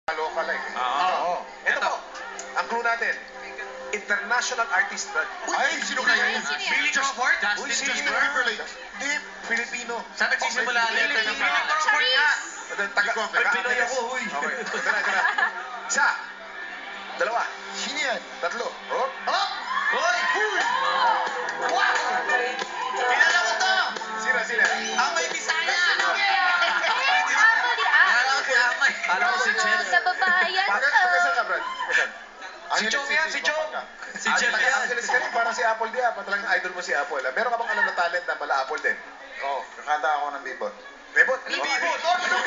Local eh. Oo. Ito po, ang clue natin. International artist ba? Ay, sino kaya yun? Sino yan? Billy Crawford? Uy, Justin sino Timberlake. Hindi, Filipino. Saan nagsisimula ang letra ng pangalan? Charis! Pinoy ako, huy. Okay, tara. Isa. Dalawa. Sino yan? Tatlo. Oh. Oh! Hoy! Wow! Kilala ko to! Sino? Ang may Bisaya! Ako di Kilala ko si Amay. Alam ko si Chen. Sa babayan Pagkasan ka, Brad. Pagkasan. Si Chong yan, si Chong. Si Chen yan. Angeles ka rin, parang si Apple di ah. Talagang idol mo si Apple. Meron ka bang alam na talent na mala Apple din? Oo, kakanta ako ng bibot. Bebot? Bibot! Oh, ano bibot?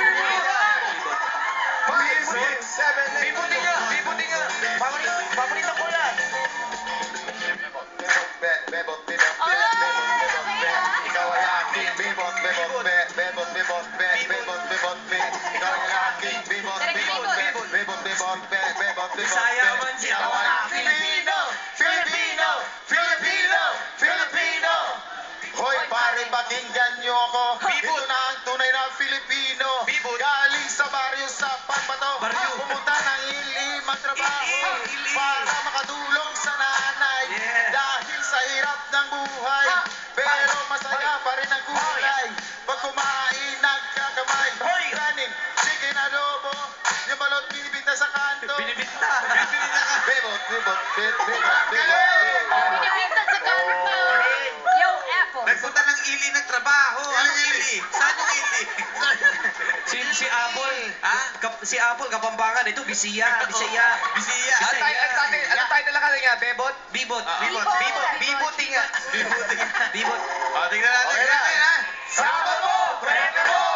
5, 6, 7, 8. Bibotin nga! Bibotin nga! Paborito ko yan! Bebot, Oh, ikaw ay aking bibot, bebot, bebot, ikaw ay aking bibot, bebot, Bisaya man siya. ikaw ay Filipino! Hoy, pare, pakinggan niyo ako. Bibot. Ito na ang tunay na Filipino. Bibot. Galing sa baryo sa Pagbato. Baryo. Pumunta ng ili magtrabaho Ili. para makatulong sa nanay. Yeah. Dahil sa hirap ng buhay. Pero masaya pa rin ang kulay. Pag kumain, nagkakamay. Hoy. Kanin, chicken adobo. Yung balot binibinta sa kanto. Binibinta. Binibinta ka. Bebot. Pinipinta sa kanto. Yo, Apple. Nagpunta ng ili ng trabaho. Anong ili? Saan yung ili? Si Apple, si Apple Kapampangan, ito Bisaya. Bisaya. Ano tayo na lang nga, Bebot? Bibot. Bibot. Biboting nga. Bibotin. Bibot. O, tingnan natin. Okay na. Tingnan natin, ha? Sama mo! Preme mo!